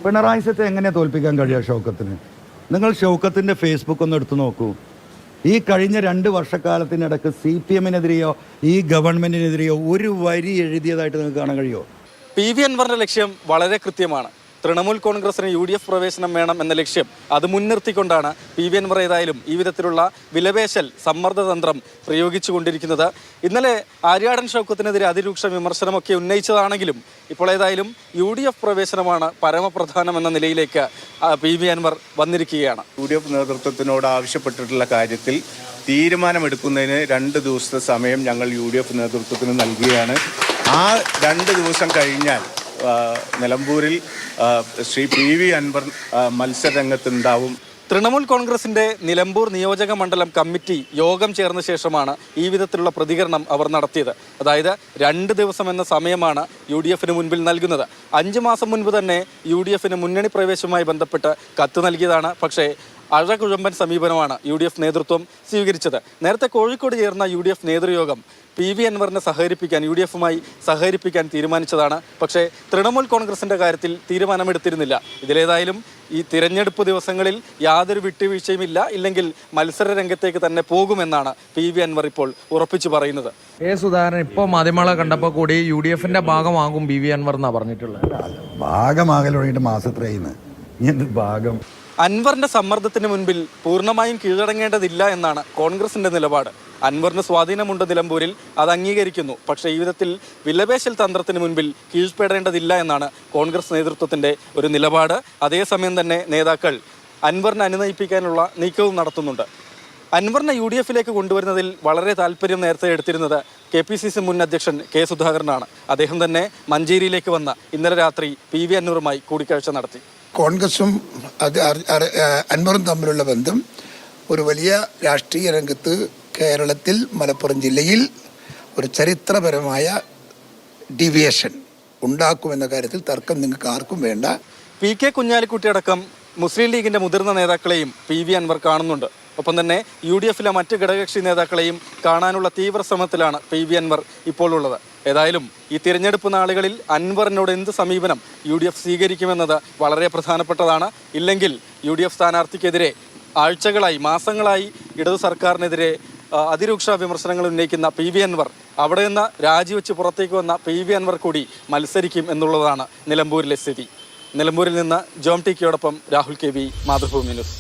പിണറായി സത്തെ എങ്ങനെ തോൽപ്പിക്കാൻ കഴിയുക ഷൗക്കത്തിന്? നിങ്ങൾ ഷൗക്കത്തിൻ്റെ ഫേസ്ബുക്ക് ഒന്ന് എടുത്തു നോക്കൂ. ഈ കഴിഞ്ഞ 2 വർഷക്കാലത്തിനിടക്ക് CPM-നെതിരെയോ ഈ ഗവൺമെൻറ്റിനെതിരെയോ ഒരു വരി എഴുതിയതായിട്ട് നിങ്ങൾക്ക് കാണാൻ കഴിയുമോ? PV അൻവറിൻ്റെ ലക്ഷ്യം വളരെ കൃത്യമാണ്. തൃണമൂൽ കോൺഗ്രസിന് UDF പ്രവേശനം വേണം എന്ന ലക്ഷ്യം അത് മുൻനിർത്തിക്കൊണ്ടാണ് PV അൻവർ ഏതായാലും ഈ വിധത്തിലുള്ള വിലപേശൽ സമ്മർദ്ദതന്ത്രം പ്രയോഗിച്ചുകൊണ്ടിരിക്കുന്നത്. ഇന്നലെ ആര്യാടൻ ഷൗക്കത്തിനെതിരെ അതിരൂക്ഷ വിമർശനമൊക്കെ ഉന്നയിച്ചതാണെങ്കിലും ഇപ്പോൾ ഏതായാലും UDF പ്രവേശനമാണ് പരമപ്രധാനം എന്ന നിലയിലേക്ക് PV അൻവർ വന്നിരിക്കുകയാണ്. UDF നേതൃത്വത്തിനോട് ആവശ്യപ്പെട്ടിട്ടുള്ള കാര്യത്തിൽ തീരുമാനമെടുക്കുന്നതിന് 2 ദിവസത്തെ സമയം ഞങ്ങൾ UDF നേതൃത്വത്തിന് നൽകുകയാണ്. ആ 2 ദിവസം കഴിഞ്ഞാൽ നിലമ്പൂരിൽ ശ്രീ PV അൻവർ മത്സരരംഗത്തുണ്ടാവും. തൃണമൂൽ കോൺഗ്രസിന്റെ നിലമ്പൂർ നിയോജക മണ്ഡലം കമ്മിറ്റി യോഗം ചേർന്ന ശേഷമാണ് ഈ വിധത്തിലുള്ള പ്രതികരണം അവർ നടത്തിയത്. അതായത് 2 ദിവസം എന്ന സമയമാണ് UDF-ന് മുൻപിൽ നൽകുന്നത്. 5 മാസം മുൻപ് തന്നെ UDF-ന് മുന്നണി പ്രവേശവുമായി ബന്ധപ്പെട്ട് കത്ത് നൽകിയതാണ്. പക്ഷേ അഴകുഴമ്പൻ സമീപനമാണ് UDF നേതൃത്വം സ്വീകരിച്ചത്. നേരത്തെ കോഴിക്കോട് ചേർന്ന UDF നേതൃയോഗം PV അൻവറിനെ സഹകരിപ്പിക്കാൻ UDF-മായി സഹകരിപ്പിക്കാൻ തീരുമാനിച്ചതാണ്. പക്ഷേ തൃണമൂൽ കോൺഗ്രസിൻ്റെ കാര്യത്തിൽ തീരുമാനമെടുത്തിരുന്നില്ല. ഇതിലേതായാലും ഈ തിരഞ്ഞെടുപ്പ് ദിവസങ്ങളിൽ യാതൊരു വിട്ടുവീഴ്ചയുമില്ല, ഇല്ലെങ്കിൽ മത്സര രംഗത്തേക്ക് തന്നെ പോകുമെന്നാണ് PV അൻവർ ഇപ്പോൾ ഉറപ്പിച്ചു പറയുന്നത്. സുധാകരൻ ഇപ്പോൾ മാധ്യമങ്ങളെ കണ്ടപ്പോൾ കൂടി UDF-ന്റെ ഭാഗമാകും PV അൻവർ എന്നാണ് പറഞ്ഞിട്ടുള്ളത്. ഭാഗമാകലൊഴിയിട്ട് മാസത്രയുന്നു ഭാഗം. അൻവറിന്റെ സമ്മർദ്ദത്തിന് മുൻപിൽ പൂർണ്ണമായും കീഴടങ്ങേണ്ടതില്ല എന്നാണ് കോൺഗ്രസിന്റെ നിലപാട്. അൻവറിന് സ്വാധീനമുണ്ട് നിലമ്പൂരിൽ, അത് അംഗീകരിക്കുന്നു. പക്ഷേ ഈ വിധത്തിൽ വിലപേശൽ തന്ത്രത്തിന് മുൻപിൽ കീഴ്പ്പെടേണ്ടതില്ല എന്നാണ് കോൺഗ്രസ് നേതൃത്വത്തിന്റെ ഒരു നിലപാട്. അതേസമയം തന്നെ നേതാക്കൾ അൻവറിനെ അനുനയിപ്പിക്കാനുള്ള നീക്കവും നടത്തുന്നുണ്ട്. അൻവറിനെ UDF-ലേക്ക് കൊണ്ടുവരുന്നതിൽ വളരെ താല്പര്യം നേരത്തെ എടുത്തിരുന്നത് KPCC മുൻ അധ്യക്ഷൻ K സുധാകരനാണ്. അദ്ദേഹം തന്നെ മഞ്ചേരിയിലേക്ക് വന്ന ഇന്നലെ രാത്രി PV അൻവറുമായി കൂടിക്കാഴ്ച നടത്തി. കോൺഗ്രസും അൻവറും തമ്മിലുള്ള ബന്ധം ഒരു വലിയ രാഷ്ട്രീയ രംഗത്ത് കേരളത്തിൽ മലപ്പുറം ജില്ലയിൽ ഒരു ചരിത്രപരമായ ഡീവിയേഷൻ ഉണ്ടാക്കുമെന്ന കാര്യത്തിൽ തർക്കം നിങ്ങൾക്ക് ആർക്കും വേണ്ട. PK കുഞ്ഞാലിക്കുട്ടി അടക്കം മുസ്ലിം ലീഗിന്റെ മുതിർന്ന നേതാക്കളെയും PV അൻവർ കാണുന്നുണ്ട്. ഒപ്പം തന്നെ UDF-ലെ മറ്റ് ഘടകകക്ഷി നേതാക്കളെയും കാണാനുള്ള തീവ്ര ശ്രമത്തിലാണ് PV അൻവർ ഇപ്പോൾ ഉള്ളത്. ഏതായാലും ഈ തിരഞ്ഞെടുപ്പ് നാളുകളിൽ അൻവറിനോട് എന്ത് സമീപനം UDF സ്വീകരിക്കുമെന്നത് വളരെ പ്രധാനപ്പെട്ടതാണ്. ഇല്ലെങ്കിൽ UDF സ്ഥാനാർത്ഥിക്കെതിരെ ആഴ്ചകളായി മാസങ്ങളായി ഇടതു സർക്കാരിനെതിരെ അതിരൂക്ഷ വിമർശനങ്ങൾ ഉന്നയിക്കുന്ന PV അൻവർ അവിടെ നിന്ന് രാജിവെച്ച് പുറത്തേക്ക് വന്ന PV അൻവർ കൂടി മത്സരിക്കും എന്നുള്ളതാണ് നിലമ്പൂരിലെ സ്ഥിതി. നിലമ്പൂരിൽ നിന്ന് ജോം ടി കെയോടൊപ്പം രാഹുൽ KV, മാതൃഭൂമി ന്യൂസ്.